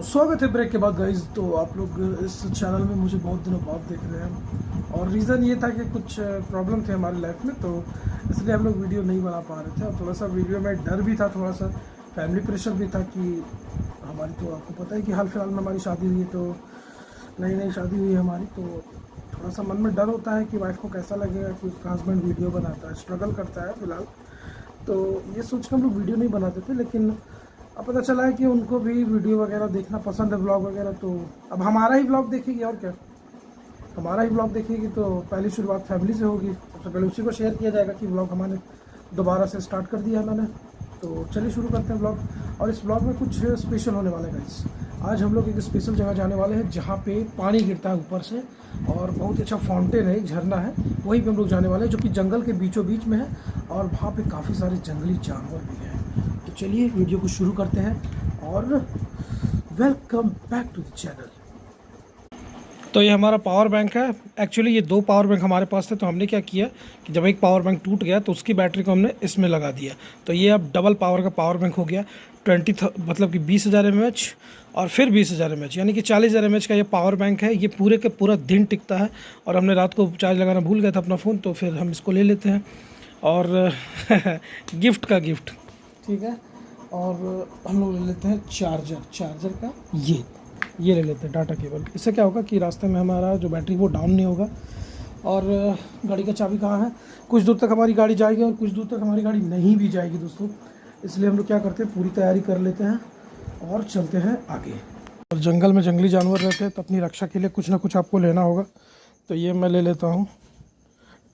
स्वागत है ब्रेक के बाद गाइज। तो आप लोग इस चैनल में मुझे बहुत दिनों बाद देख रहे हैं और रीज़न ये था कि कुछ प्रॉब्लम थे हमारी लाइफ में, तो इसलिए हम लोग वीडियो नहीं बना पा रहे थे। और थोड़ा सा वीडियो में डर भी था, थोड़ा सा फैमिली प्रेशर भी था कि हमारी, तो आपको पता है कि हाल फिलहाल में हमारी शादी हुई है, तो नई शादी हुई है हमारी, तो थोड़ा सा मन में डर होता है कि वाइफ को कैसा लगेगा कि उसका हस्बैंड वीडियो बनाता है, स्ट्रगल करता है फिलहाल। तो ये सोच के हम लोग वीडियो नहीं बनाते थे, लेकिन अब पता चला है कि उनको भी वीडियो वगैरह देखना पसंद है, व्लॉग वगैरह। तो अब हमारा ही व्लॉग देखेगी, और क्या, हमारा ही व्लॉग देखेगी। तो पहली शुरुआत फैमिली से होगी, सबसे पहले उसी को शेयर किया जाएगा कि व्लॉग हमारे दोबारा से स्टार्ट कर दिया है मैंने। तो चलिए शुरू करते हैं व्लॉग। और इस व्लॉग में कुछ स्पेशल होने वाले हैं गाइस। आज हम लोग एक स्पेशल जगह जाने वाले हैं जहाँ पे पानी गिरता है ऊपर से, और बहुत अच्छा फाउंटेन है, एक झरना है, वहीं पे हम लोग जाने वाले हैं, जो कि जंगल के बीचों बीच में है। और वहाँ पे काफ़ी सारे जंगली जानवर भी हैं। तो चलिए वीडियो को शुरू करते हैं और welcome back to the channel. तो ये हमारा पावर बैंक है। एक्चुअली ये दो पावर बैंक हमारे पास थे, तो हमने क्या किया कि जब एक पावर बैंक टूट गया तो उसकी बैटरी को हमने इसमें लगा दिया। तो ये अब डबल पावर का पावर बैंक हो गया। मतलब कि 20,000 mAh और फिर 20,000 mAh, यानी कि 40,000 mAh का ये पावर बैंक है। ये पूरे के पूरा दिन टिकता है। और हमने रात को चार्ज लगाना भूल गया था अपना फ़ोन, तो फिर हम इसको ले लेते हैं। और गिफ्ट का गिफ्ट, ठीक है। और हम लोग ले लेते हैं चार्जर का ये ले लेते हैं डाटा केबल। इससे क्या होगा कि रास्ते में हमारा जो बैटरी वो डाउन नहीं होगा। और गाड़ी का चाबी कहाँ है? कुछ दूर तक हमारी गाड़ी जाएगी और कुछ दूर तक हमारी गाड़ी नहीं भी जाएगी दोस्तों। इसलिए हम लोग क्या करते हैं, पूरी तैयारी कर लेते हैं और चलते हैं आगे। और जंगल में जंगली जानवर रहते हैं, तो अपनी रक्षा के लिए कुछ ना कुछ आपको लेना होगा। तो ये मैं ले लेता हूँ,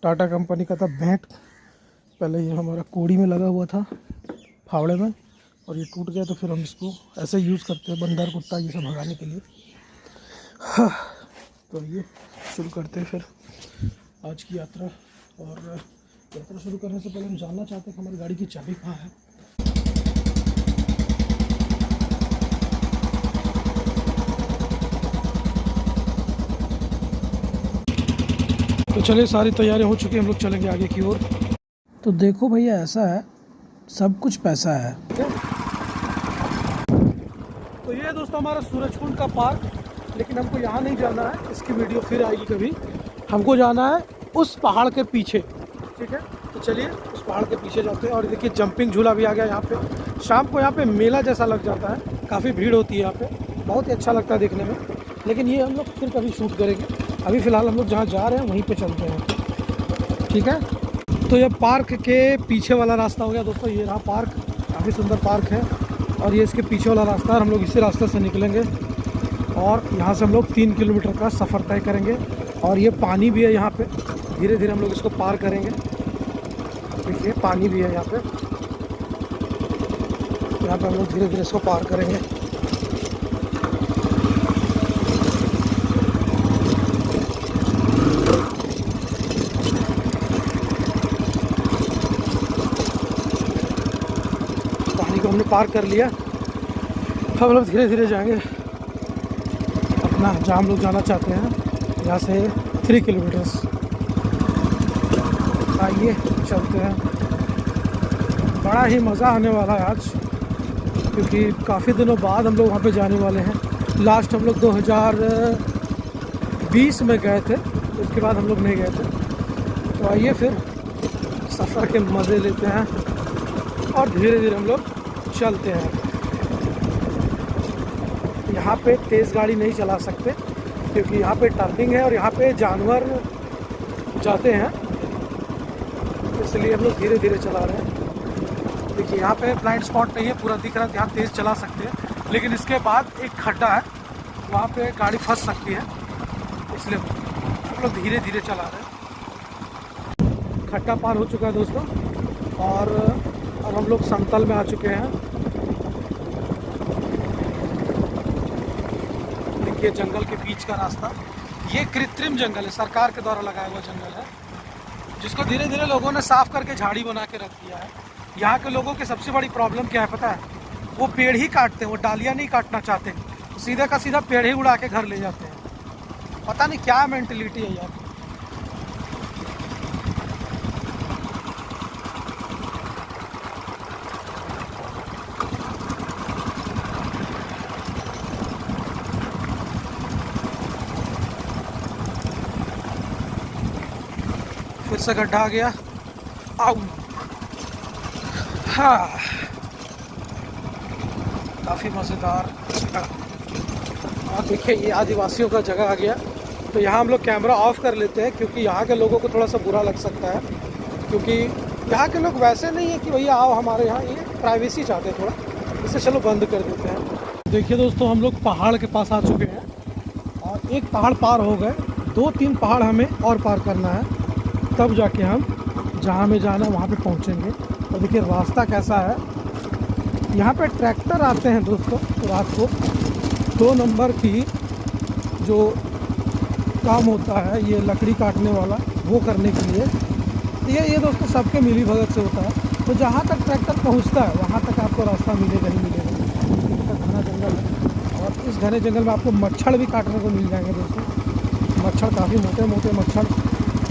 टाटा कंपनी का था बैट। पहले ये हमारा कोड़ी में लगा हुआ था, फावड़े में, और ये टूट गया, तो फिर हम इसको ऐसे यूज़ करते हैं बंदर कुत्ता ये सब भगाने के लिए। हाँ, तो ये शुरू करते हैं फिर आज की यात्रा। और यात्रा शुरू करने से पहले हम जानना चाहते हैं कि हमारी गाड़ी की चाबी कहाँ है। तो चलिए, सारी तैयारी हो चुकी है, हम लोग चलेंगे आगे की ओर। तो देखो भैया, ऐसा है, सब कुछ पैसा है। तो ये दोस्तों हमारा सूरजकुंड का पार्क, लेकिन हमको यहाँ नहीं जाना है, इसकी वीडियो फिर आएगी कभी। हमको जाना है उस पहाड़ के पीछे, ठीक है। तो चलिए उस पहाड़ के पीछे जाते हैं। और देखिए जंपिंग झूला भी आ गया यहाँ पे। शाम को यहाँ पे मेला जैसा लग जाता है, काफ़ी भीड़ होती है यहाँ पे, बहुत ही अच्छा लगता है देखने में। लेकिन ये हम लोग फिर कभी शूट करेंगे। अभी फ़िलहाल हम लोग जहाँ जा रहे हैं वहीं पर चलते हैं, ठीक है। तो ये पार्क के पीछे वाला रास्ता हो गया दोस्तों। ये रहा पार्क, काफ़ी सुंदर पार्क है। और ये इसके पीछे वाला रास्ता है, हम लोग इसी रास्ते से निकलेंगे और यहाँ से हम लोग 3 किलोमीटर का सफ़र तय करेंगे। और ये पानी भी है यहाँ पे, धीरे धीरे हम लोग इसको पार करेंगे। देखिए पानी भी है यहाँ पे हम लोग धीरे धीरे इसको पार करेंगे। पानी को हमने पार कर लिया। हम लोग धीरे धीरे जाएंगे अपना जहाँ हम लोग जाना चाहते हैं, यहाँ से 3 किलोमीटर्स। आइए चलते हैं। बड़ा ही मज़ा आने वाला है आज, क्योंकि काफ़ी दिनों बाद हम लोग वहाँ पे जाने वाले हैं। लास्ट हम लोग 2020 में गए थे, उसके बाद हम लोग नहीं गए थे। तो आइए फिर सफ़र के मज़े लेते हैं और धीरे धीरे हम लोग चलते हैं। यहाँ पे तेज़ गाड़ी नहीं चला सकते, क्योंकि यहाँ पे टर्निंग है और यहाँ पे जानवर जाते हैं, इसलिए हम लोग धीरे धीरे चला रहे हैं। देखिए यहाँ पे ब्लाइंड स्पॉट नहीं है, पूरा दिख रहा है, यहाँ तेज़ चला सकते हैं। लेकिन इसके बाद एक खड्डा है, वहाँ पे गाड़ी फंस सकती है, इसलिए हम लोग धीरे धीरे चला रहे हैं। खड्डा पार हो चुका है दोस्तों, और अब हम लोग समतल में आ चुके हैं। देखिए जंगल के बीच का रास्ता, ये कृत्रिम जंगल है, सरकार के द्वारा लगाया हुआ जंगल है, जिसको धीरे धीरे लोगों ने साफ करके झाड़ी बना के रख दिया है। यहाँ के लोगों की सबसे बड़ी प्रॉब्लम क्या है पता है? वो पेड़ ही काटते हैं, वो डालियाँ नहीं काटना चाहते, सीधा का सीधा पेड़ ही उड़ा के घर ले जाते हैं। पता नहीं क्या मेंटलिटी है यार। फिर से गड्ढा आ गया। आओ, हाँ, काफ़ी मज़ेदार। और देखिए ये आदिवासियों का जगह आ गया। तो यहाँ हम लोग कैमरा ऑफ कर लेते हैं क्योंकि यहाँ के लोगों को थोड़ा सा बुरा लग सकता है, क्योंकि यहाँ के लोग वैसे नहीं है कि भैया आओ हमारे यहाँ, ये प्राइवेसी चाहते हैं थोड़ा, इससे चलो बंद कर देते हैं। देखिए दोस्तों, हम लोग पहाड़ के पास आ चुके हैं और एक पहाड़ पार हो गए, 2-3 पहाड़ हमें और पार करना है, तब जाके हम जहाँ हमें जाना है वहाँ पे पहुँचेंगे। और देखिए रास्ता कैसा है। यहाँ पे ट्रैक्टर आते हैं दोस्तों रात को 2 नंबर की जो काम होता है ये लकड़ी काटने वाला, वो करने के लिए। तो ये दोस्तों सबके मिली भगत से होता है। तो जहाँ तक ट्रैक्टर पहुँचता है वहाँ तक आपको रास्ता मिलेगा ही मिलेगा। घना जंगल है और इस घने जंगल में आपको मच्छर भी काटने को मिल जाएंगे दोस्तों। मच्छर काफ़ी मोटे मोटे मच्छर,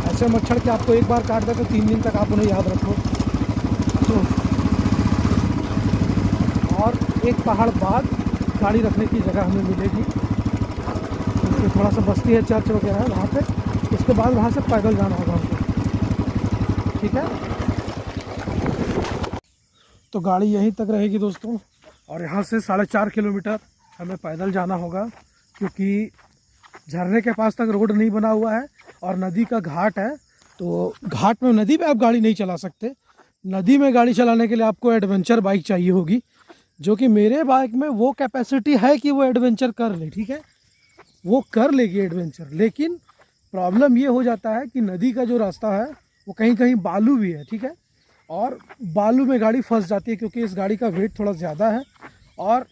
ऐसे मच्छर कि आपको एक बार काट दे तो 3 दिन तक आप उन्हें याद रखो। तो और एक पहाड़ बाद गाड़ी रखने की जगह हमें मिलेगी। तो थोड़ा सा बस्ती है, चर्च वगैरह है वहाँ पे। उसके बाद वहाँ से पैदल जाना होगा हमको, ठीक है। तो गाड़ी यहीं तक रहेगी दोस्तों और यहाँ से 4.5 किलोमीटर हमें पैदल जाना होगा, क्योंकि झरने के पास तक रोड नहीं बना हुआ है और नदी का घाट है। तो घाट में, नदी पे आप गाड़ी नहीं चला सकते। नदी में गाड़ी चलाने के लिए आपको एडवेंचर बाइक चाहिए होगी, जो कि मेरे बाइक में वो कैपेसिटी है कि वो एडवेंचर कर ले, ठीक है, वो कर लेगी एडवेंचर। लेकिन प्रॉब्लम ये हो जाता है कि नदी का जो रास्ता है वो कहीं कहीं बालू भी है, ठीक है, और बालू में गाड़ी फंस जाती है, क्योंकि इस गाड़ी का वेट थोड़ा ज़्यादा है और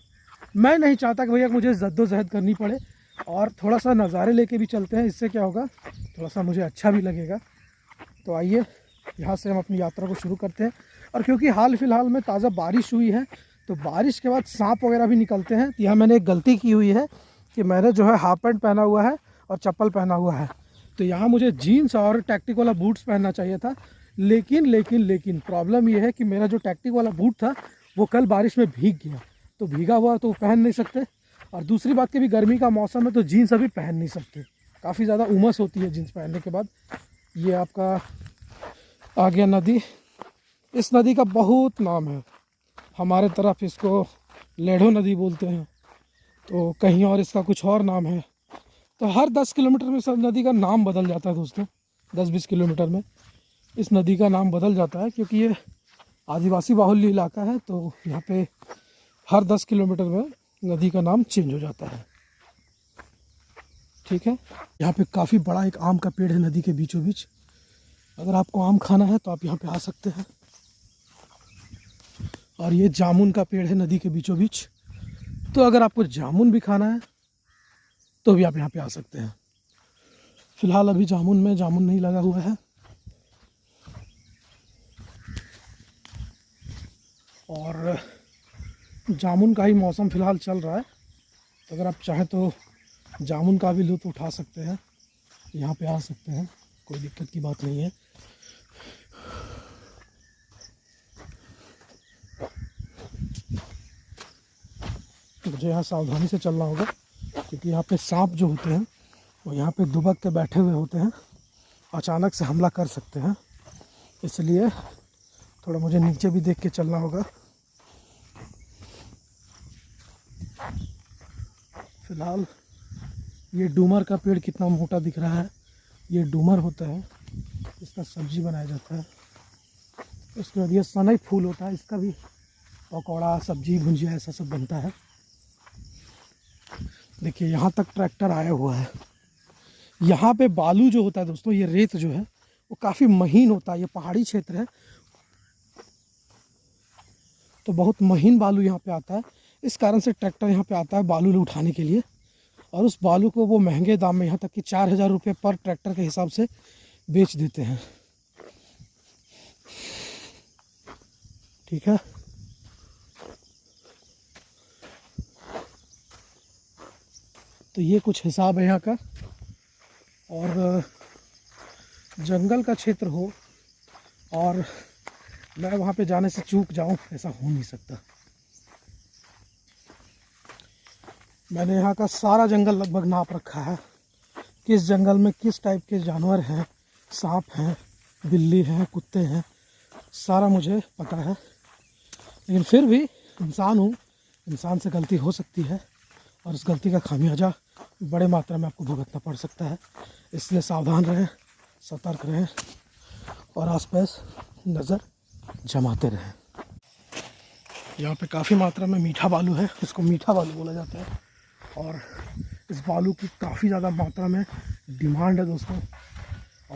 मैं नहीं चाहता कि भैया मुझे जद्दोजहद करनी पड़े। और थोड़ा सा नज़ारे लेके भी चलते हैं, इससे क्या होगा, थोड़ा सा मुझे अच्छा भी लगेगा। तो आइए यहाँ से हम अपनी यात्रा को शुरू करते हैं। और क्योंकि हाल फिलहाल में ताज़ा बारिश हुई है, तो बारिश के बाद सांप वगैरह भी निकलते हैं। तो यहाँ मैंने एक गलती की हुई है कि मैंने जो है हाफ पैंट पहना हुआ है और चप्पल पहना हुआ है। तो यहाँ मुझे जीन्स और टैक्टिक वाला बूट्स पहनना चाहिए था, लेकिन प्रॉब्लम ये है कि मेरा जो टैक्टिक वाला बूट था वो कल बारिश में भीग गया। तो भीगा हुआ तो पहन नहीं सकते, और दूसरी बात कि भी गर्मी का मौसम है तो जीन्स अभी पहन नहीं सकते, काफ़ी ज़्यादा उमस होती है जीन्स पहनने के बाद। ये आपका आ गया नदी। इस नदी का बहुत नाम है, हमारे तरफ इसको लेढ़ो नदी बोलते हैं, तो कहीं और इसका कुछ और नाम है। तो हर 10 किलोमीटर में सब नदी का नाम बदल जाता है दोस्तों, 10-20 किलोमीटर में इस नदी का नाम बदल जाता है, क्योंकि ये आदिवासी बाहुल्य इलाका है। तो यहाँ पे हर 10 किलोमीटर में नदी का नाम चेंज हो जाता है, ठीक है। यहाँ पे काफ़ी बड़ा एक आम का पेड़ है नदी के बीचों बीच। अगर आपको आम खाना है तो आप यहाँ पे आ सकते हैं। और ये जामुन का पेड़ है नदी के बीचों बीच, तो अगर आपको जामुन भी खाना है तो भी आप यहाँ पे आ सकते हैं। फिलहाल अभी जामुन नहीं लगा हुआ है, और जामुन का ही मौसम फ़िलहाल चल रहा है। तो अगर आप चाहें तो जामुन का भी लुत्फ़ उठा सकते हैं, यहाँ पे आ सकते हैं, कोई दिक्कत की बात नहीं है। मुझे यहाँ सावधानी से चलना होगा, क्योंकि यहाँ पे सांप जो होते हैं वो यहाँ पे दुबक के बैठे हुए होते हैं, अचानक से हमला कर सकते हैं। इसलिए थोड़ा मुझे नीचे भी देख के चलना होगा। फिलहाल ये डूमर का पेड़ कितना मोटा दिख रहा है, ये डूमर होता है, इसका सब्जी बनाया जाता है। उसके बाद ये सनई फूल होता है, इसका भी पकौड़ा, सब्जी, भुंजिया ऐसा सब बनता है। देखिए यहाँ तक ट्रैक्टर आया हुआ है। यहाँ पे बालू जो होता है दोस्तों, ये रेत जो है वो काफ़ी महीन होता है, ये पहाड़ी क्षेत्र है तो बहुत महीन बालू यहाँ पे आता है। इस कारण से ट्रैक्टर यहाँ पे आता है बालू उठाने के लिए, और उस बालू को वो महंगे दाम में, यहाँ तक कि 4000 रुपये पर ट्रैक्टर के हिसाब से बेच देते हैं, ठीक है। तो ये कुछ हिसाब है यहाँ का। और जंगल का क्षेत्र हो और मैं वहाँ पे जाने से चूक जाऊँ, ऐसा हो नहीं सकता। मैंने यहाँ का सारा जंगल लगभग नाप रखा है, किस जंगल में किस टाइप के जानवर हैं, सांप हैं, बिल्ली है, कुत्ते हैं, सारा मुझे पता है। लेकिन फिर भी इंसान हूँ, इंसान से गलती हो सकती है और उस गलती का खामियाजा बड़े मात्रा में आपको भुगतना पड़ सकता है। इसलिए सावधान रहें, सतर्क रहें और आसपास नज़र जमाते रहें। यहाँ पे काफ़ी मात्रा में मीठा बालू है, इसको मीठा बालू बोला जाता है और इस बालू की काफ़ी ज़्यादा मात्रा में डिमांड है दोस्तों।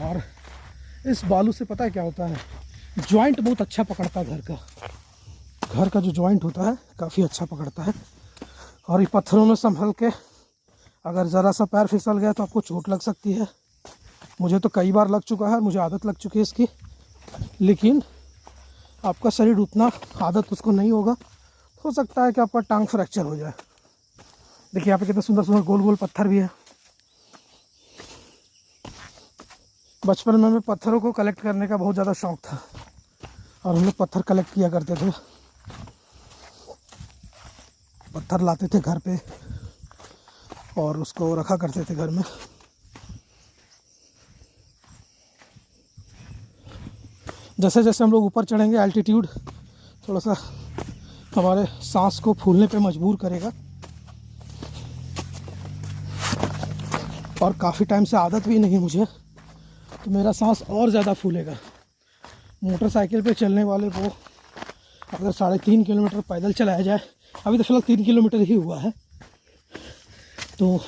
और इस बालू से पता है क्या होता है, जॉइंट बहुत अच्छा पकड़ता है। घर का जो जॉइंट होता है काफ़ी अच्छा पकड़ता है। और ये पत्थरों में संभल के अगर ज़रा सा पैर फिसल गया तो आपको चोट लग सकती है। मुझे तो कई बार लग चुका है, मुझे आदत लग चुकी है इसकी। लेकिन आपका शरीर उतना आदत उसको नहीं होगा, हो सकता है कि आपका टांग फ्रैक्चर हो जाए। देखिए यहाँ पे कितने सुंदर सुंदर गोल गोल पत्थर भी है। बचपन में पत्थरों को कलेक्ट करने का बहुत ज़्यादा शौक़ था और हम लोग पत्थर कलेक्ट किया करते थे। पत्थर लाते थे घर पे और उसको रखा करते थे घर में। जैसे जैसे हम लोग ऊपर चढ़ेंगे, एल्टीट्यूड थोड़ा सा हमारे सांस को फूलने पे मजबूर करेगा और काफ़ी टाइम से आदत भी नहीं मुझे, तो मेरा सांस और ज़्यादा फूलेगा। मोटरसाइकिल पे चलने वाले को अगर 3.5 किलोमीटर पैदल चलाया जाए, अभी तो फिलहाल 3 किलोमीटर ही हुआ है, तो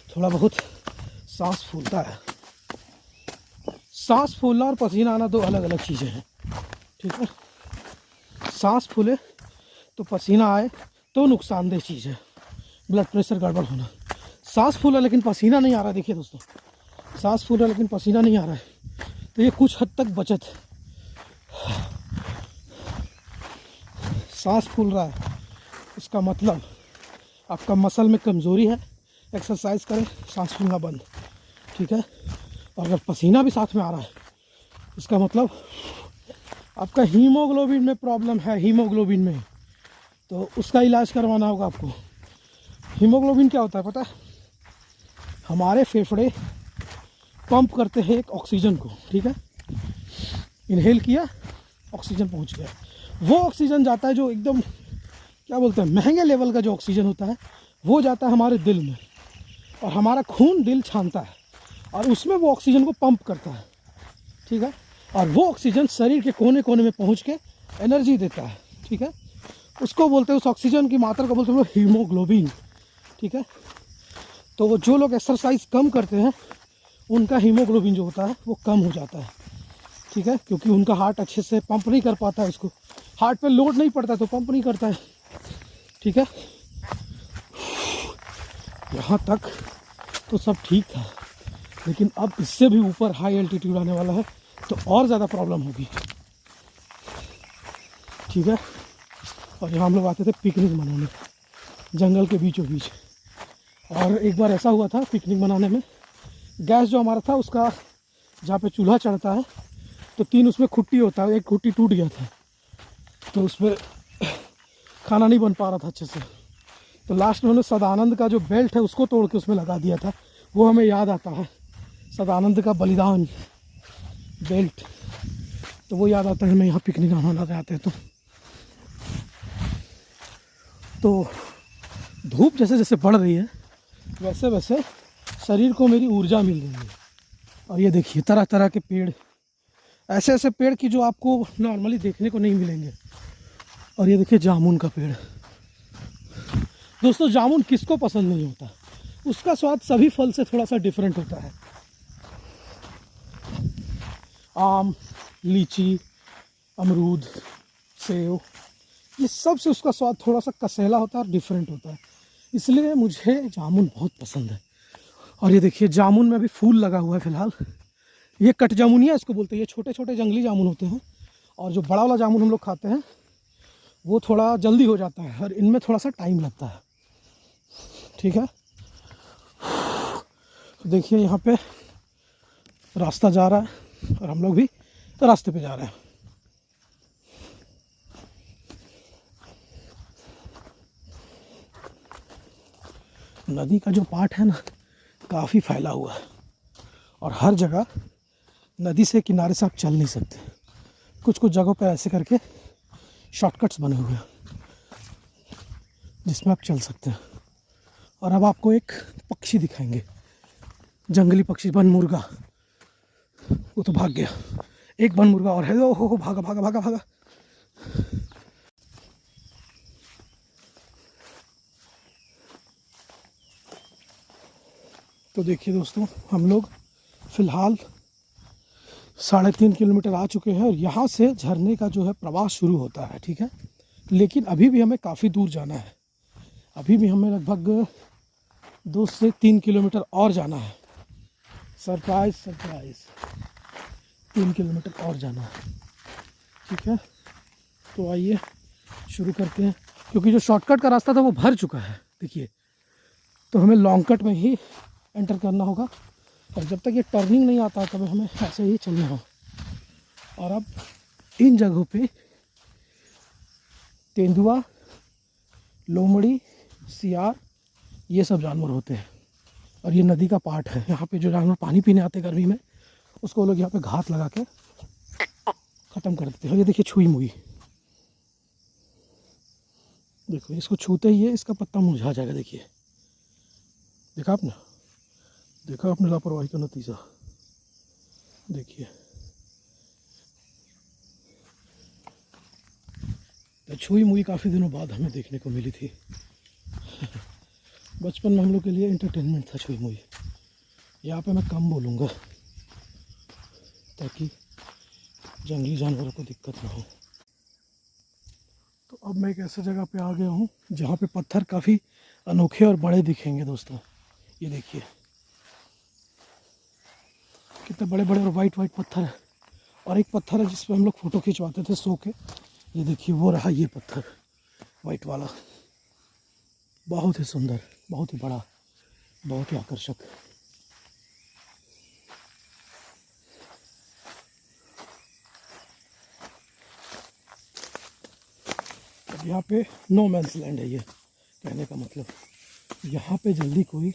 थोड़ा बहुत सांस फूलता है। सांस फूलना और पसीना आना दो अलग अलग चीज़ें हैं, ठीक है। सांस फूले तो पसीना आए तो नुकसानदेह चीज़ है, ब्लड प्रेशर गड़बड़ होना। सांस फूला लेकिन पसीना नहीं आ रहा, देखिए दोस्तों, सांस फूला लेकिन पसीना नहीं आ रहा है, तो ये कुछ हद तक बचत है। सांस फूल रहा है इसका मतलब आपका मसल में कमज़ोरी है, एक्सरसाइज करें, सांस फूलना बंद, ठीक है। और अगर पसीना भी साथ में आ रहा है इसका मतलब आपका हीमोग्लोबिन में प्रॉब्लम है, हीमोग्लोबिन में, तो उसका इलाज करवाना होगा आपको। हीमोग्लोबिन क्या होता है पता है? हमारे फेफड़े पंप करते हैं एक ऑक्सीजन को, ठीक है। इनहेल किया, ऑक्सीजन पहुंच गया। वो ऑक्सीजन जाता है जो एकदम क्या बोलते हैं महंगे लेवल का जो ऑक्सीजन होता है, वो जाता है हमारे दिल में और हमारा खून दिल छानता है और उसमें वो ऑक्सीजन को पंप करता है, ठीक है। और वो ऑक्सीजन शरीर के कोने कोने में पहुंच के एनर्जी देता है, ठीक है। उसको बोलते हैं, उस ऑक्सीजन की मात्रा को बोलते हैं हीमोग्लोबिन, ठीक है। तो जो लोग एक्सरसाइज कम करते हैं उनका हीमोग्लोबिन जो होता है वो कम हो जाता है, ठीक है, क्योंकि उनका हार्ट अच्छे से पंप नहीं कर पाता है, उसको हार्ट पे लोड नहीं पड़ता तो पंप नहीं करता है, ठीक है। यहाँ तक तो सब ठीक था, लेकिन अब इससे भी ऊपर हाई एल्टीट्यूड आने वाला है तो और ज़्यादा प्रॉब्लम होगी, ठीक है। और यहाँ हम लोग आते थे पिकनिक मनाने जंगल के बीचों बीच, और एक बार ऐसा हुआ था पिकनिक मनाने में, गैस जो हमारा था उसका जहाँ पे चूल्हा चढ़ता है तो 3 उसमें खुट्टी होता है, एक खुट्टी टूट गया था तो उसमें खाना नहीं बन पा रहा था अच्छे से। तो लास्ट में उन्होंने सदानंद का जो बेल्ट है उसको तोड़ के उसमें लगा दिया था। वो हमें याद आता है, सदानंद का बलिदान बेल्ट, तो वो याद आता है हमें यहाँ पिकनिक मनाने आते हैं। तो धूप जैसे जैसे बढ़ रही है वैसे वैसे शरीर को मेरी ऊर्जा मिल रही है। और ये देखिए तरह तरह के पेड़, ऐसे ऐसे पेड़ की जो आपको नॉर्मली देखने को नहीं मिलेंगे। और ये देखिए जामुन का पेड़। दोस्तों जामुन किसको पसंद नहीं होता, उसका स्वाद सभी फल से थोड़ा सा डिफरेंट होता है। आम, लीची, अमरूद, सेब, ये सब से उसका स्वाद थोड़ा सा कसेला होता है और डिफरेंट होता है, इसलिए मुझे जामुन बहुत पसंद है। और ये देखिए जामुन में अभी फूल लगा हुआ है फिलहाल, ये कट जामुनिया इसको बोलते हैं। ये छोटे छोटे जंगली जामुन होते हैं और जो बड़ा वाला जामुन हम लोग खाते हैं वो थोड़ा जल्दी हो जाता है और इनमें थोड़ा सा टाइम लगता है, ठीक है। देखिए यहाँ पे रास्ता जा रहा है और हम लोग भी रास्ते पे जा रहे हैं। नदी का जो पार्ट है ना काफ़ी फैला हुआ है और हर जगह नदी से किनारे से आप चल नहीं सकते, कुछ कुछ जगहों पर ऐसे करके शॉर्टकट्स बने हुए हैं जिसमें आप चल सकते हैं। और अब आपको एक पक्षी दिखाएंगे, जंगली पक्षी, वन मुर्गा। वो तो भाग गया, एक वन मुर्गा और है। ओ हो भागा भागा भागा भागा। तो देखिए दोस्तों, हम लोग फ़िलहाल 3.5 किलोमीटर आ चुके हैं और यहाँ से झरने का जो है प्रवाह शुरू होता है, ठीक है। लेकिन अभी भी हमें काफ़ी दूर जाना है, अभी भी हमें लगभग 2 से 3 किलोमीटर और जाना है। सरप्राइज सरप्राइज, 3 किलोमीटर और जाना है, ठीक है। तो आइए शुरू करते हैं, क्योंकि जो शॉर्टकट का रास्ता था वो भर चुका है, देखिए। तो हमें लॉन्ग कट में ही एंटर करना होगा और जब तक ये टर्निंग नहीं आता तब हमें ऐसे ही चलना होगा। और अब इन जगहों पे तेंदुआ, लोमड़ी, सियार, ये सब जानवर होते हैं। और ये नदी का पार्ट है, यहाँ पे जो जानवर पानी पीने आते हैं गर्मी में, उसको लोग यहाँ पे घात लगा के ख़त्म कर देते हैं। और ये देखिए छुई मुई, देखो इसको छूते ही है इसका पत्ता मुरझा जाएगा। देखिए, देखा आपने, देखा आपने लापरवाही का नतीजा। देखिए तो छुई मुई काफ़ी दिनों बाद हमें देखने को मिली थी। बचपन में हम लोग के लिए एंटरटेनमेंट था छुई मुई। यहाँ पे मैं कम बोलूँगा ताकि जंगली जानवरों को दिक्कत ना हो। तो अब मैं एक ऐसे जगह पे आ गया हूँ जहाँ पे पत्थर काफ़ी अनोखे और बड़े दिखेंगे दोस्तों। ये देखिए कितने बड़े बड़े और वाइट वाइट पत्थर है। और एक पत्थर है जिस पे हम लोग फ़ोटो खिंचवाते थे सो के। ये देखिए वो रहा ये पत्थर वाइट वाला, बहुत ही सुंदर, बहुत ही बड़ा, बहुत ही आकर्षक। अब यहाँ पे नो मैंस लैंड है। ये कहने का मतलब यहाँ पे जल्दी कोई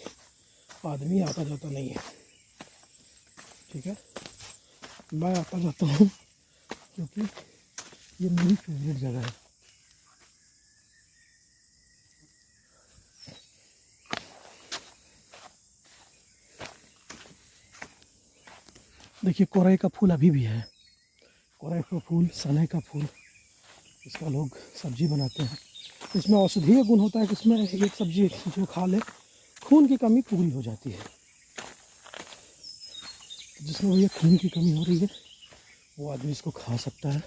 आदमी आता जाता नहीं है, ठीक है। मैं आता जाता हूँ क्योंकि ये मेरी फेवरेट जगह है। देखिए कोरई का फूल अभी भी है, कोरई का फूल, सनई का फूल, इसका लोग सब्जी बनाते हैं। इसमें औषधीय गुण होता है कि इसमें एक सब्जी जो खा ले खून की कमी पूरी हो जाती है। जिसमें भैया खून की कमी हो रही है वो आदमी इसको खा सकता है।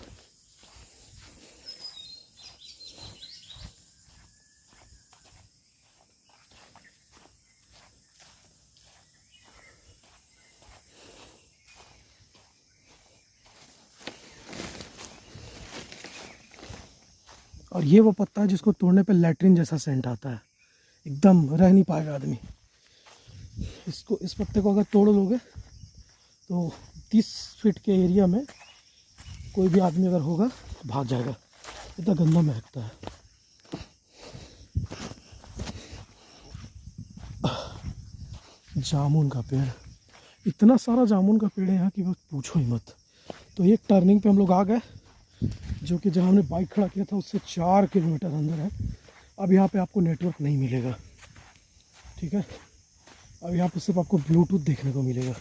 और ये वो पत्ता है जिसको तोड़ने पे लैट्रिन जैसा सेंट आता है, एकदम रह नहीं पाएगा आदमी। इसको, इस पत्ते को अगर तोड़ लोगे तो 30 फीट के एरिया में कोई भी आदमी अगर होगा तो भाग जाएगा, इतना गंदा महकता है। जामुन का पेड़, इतना सारा जामुन का पेड़ है यहाँ की बस पूछो ही मत। तो एक टर्निंग पे हम लोग आ गए, जो कि जहाँ हमने बाइक खड़ा किया था उससे 4 किलोमीटर अंदर है। अब यहाँ पे आपको नेटवर्क नहीं मिलेगा, ठीक है। अब यहाँ पे सिर्फ आपको ब्लूटूथ देखने को मिलेगा।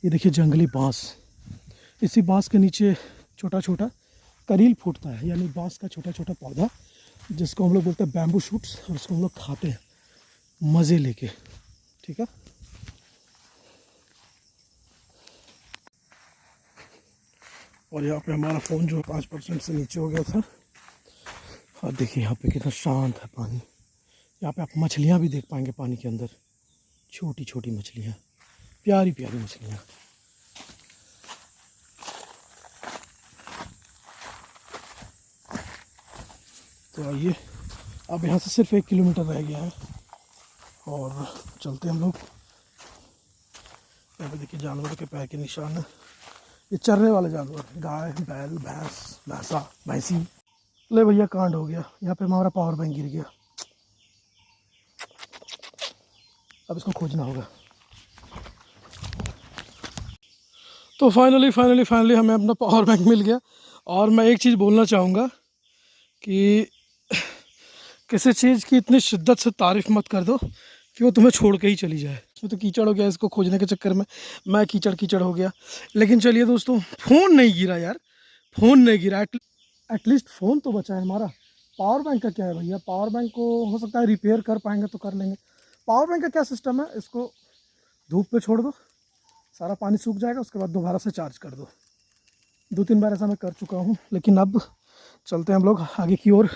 ये देखिए जंगली बांस, इसी बांस के नीचे छोटा छोटा करील फूटता है, यानी बांस का छोटा छोटा पौधा जिसको हम लोग बोलते हैं बैम्बू शूट्स, और उसको हम लोग खाते हैं मज़े लेके, ठीक है। और यहाँ पे हमारा फ़ोन जो 5% से नीचे हो गया था। और देखिए यहाँ पे कितना शांत है पानी। यहाँ पे आप मछलियाँ भी देख पाएंगे पानी के अंदर, छोटी छोटी मछलियाँ, प्यारी प्यारी मछलियाँ। तो आइए, अब यहाँ से सिर्फ 1 किलोमीटर रह गया है और चलते हम लोग। यहाँ पे देखिए जानवरों के पैर के निशान है, ये चरने वाले जानवर, गाय, बैल, भैंस, भैंसा, भैंसी। ले भैया कांड हो गया, यहाँ पे हमारा पावर बैंक गिर गया। अब इसको खोजना होगा। तो फाइनली हमें अपना पावर बैंक मिल गया। और मैं एक चीज़ बोलना चाहूँगा कि किसी चीज़ की इतनी शिद्दत से तारीफ़ मत कर दो कि वो तुम्हें छोड़ के ही चली जाए। इसमें तो कीचड़ हो गया, इसको खोजने के चक्कर में मैं कीचड़ हो गया। लेकिन चलिए दोस्तों, फ़ोन नहीं गिरा यार, फ़ोन नहीं गिरा, एटलीस्ट फ़ोन तो बचा है हमारा। पावर बैंक का क्या है भैया, पावर बैंक को हो सकता है रिपेयर कर पाएंगे तो कर लेंगे। पावर बैंक का क्या सिस्टम है, इसको धूप पे छोड़ दो, सारा पानी सूख जाएगा, उसके बाद दोबारा से चार्ज कर दो। 2-3 बार ऐसा मैं कर चुका हूँ। लेकिन अब चलते हैं हम लोग आगे की ओर।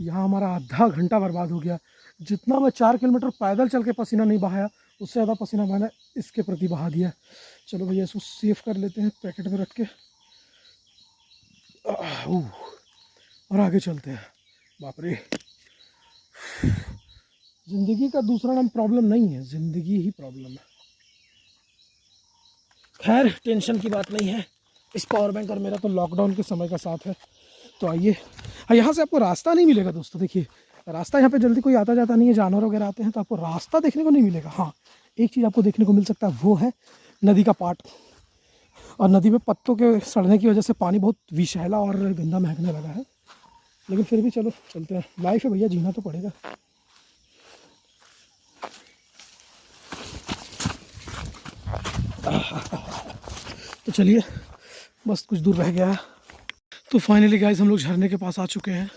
यहाँ हमारा आधा घंटा बर्बाद हो गया। जितना मैं 4 किलोमीटर पैदल चल के पसीना नहीं बहाया, उससे ज़्यादा पसीना मैंने इसके प्रति बहा दिया। चलो भैया इसको सेव कर लेते हैं पैकेट में रख के और आगे चलते हैं। बाप रे, ज़िंदगी का दूसरा नाम प्रॉब्लम नहीं है, ज़िंदगी ही प्रॉब्लम है। खैर टेंशन की बात नहीं है, इस पावर बैंक और मेरा तो लॉकडाउन के समय का साथ है। तो आइए, यहाँ से आपको रास्ता नहीं मिलेगा दोस्तों। देखिए रास्ता यहाँ पे जल्दी कोई आता जाता नहीं है, जानवर वगैरह आते हैं तो आपको रास्ता देखने को नहीं मिलेगा। हाँ, एक चीज़ आपको देखने को मिल सकता है, वो है नदी का पाट। और नदी में पत्तों के सड़ने की वजह से पानी बहुत विषैला और गंदा महकने लगा है। लेकिन फिर भी चलो चलते हैं, लाइफ है भैया, जीना तो पड़ेगा। तो चलिए, बस कुछ दूर रह गया है। तो फाइनली गाइस हम लोग झरने के पास आ चुके हैं।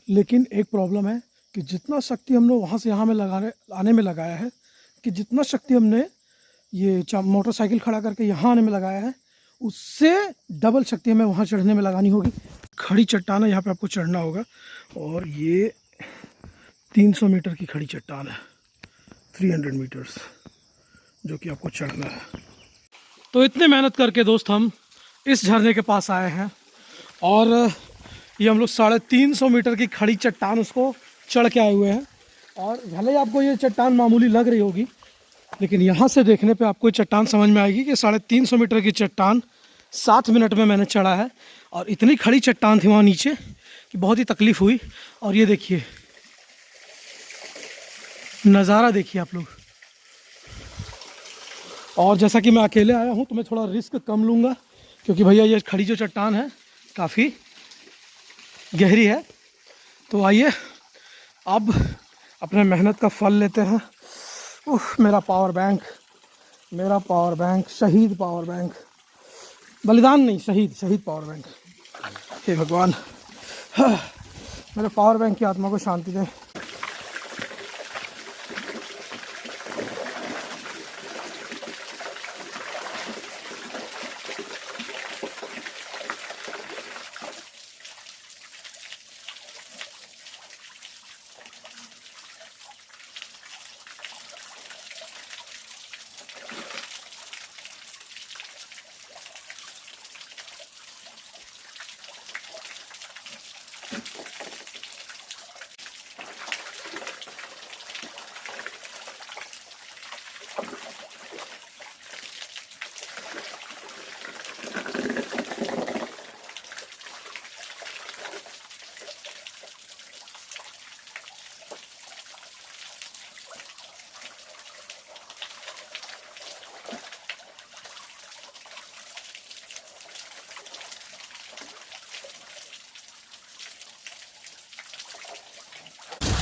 लेकिन एक प्रॉब्लम है कि जितना शक्ति हमने वहाँ से यहाँ में आने में लगाया है, कि जितना शक्ति हमने ये मोटरसाइकिल खड़ा करके यहाँ आने में लगाया है, उससे डबल शक्ति हमें वहाँ चढ़ने में लगानी होगी। खड़ी चट्टान है, यहाँ पे आपको चढ़ना होगा। और ये 300 मीटर की खड़ी चट्टान है, 300 मीटर्स, जो कि आपको चढ़ना है। तो इतने मेहनत करके दोस्त हम इस झरने के पास आए हैं और ये हम लोग 350 मीटर की खड़ी चट्टान उसको चढ़ के आए हुए हैं। और भले ही आपको ये चट्टान मामूली लग रही होगी, लेकिन यहाँ से देखने पे आपको ये चट्टान समझ में आएगी कि 350 मीटर की चट्टान 7 मिनट में मैंने चढ़ा है। और इतनी खड़ी चट्टान थी वहाँ नीचे कि बहुत ही तकलीफ़ हुई। और ये देखिए नज़ारा, देखिए आप लोग। और जैसा कि मैं अकेले आया हूँ तो मैं थोड़ा रिस्क कम लूँगा, क्योंकि भैया ये खड़ी जो चट्टान है काफ़ी गहरी है। तो आइए अब अपने मेहनत का फल लेते हैं। मेरा पावर बैंक, शहीद पावर बैंक, बलिदान नहीं, शहीद पावर बैंक। हे भगवान, मेरे पावर बैंक की आत्मा को शांति दें।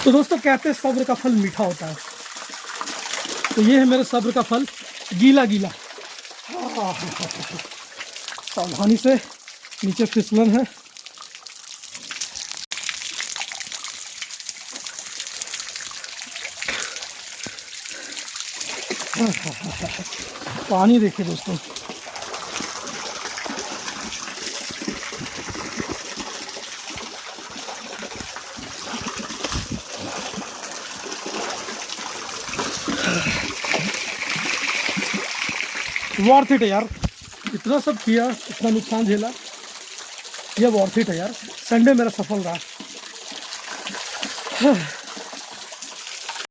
तो दोस्तों कहते हैं सब्र का फल मीठा होता है, तो ये है मेरे सब्र का फल, गीला गीला। सावधानी से, नीचे फिसलन है। पानी देखिए दोस्तों, वर्थ इट है यार। इतना सब किया, इतना नुकसान झेला, ये वर्थ इट है यार। संडे मेरा सफल रहा।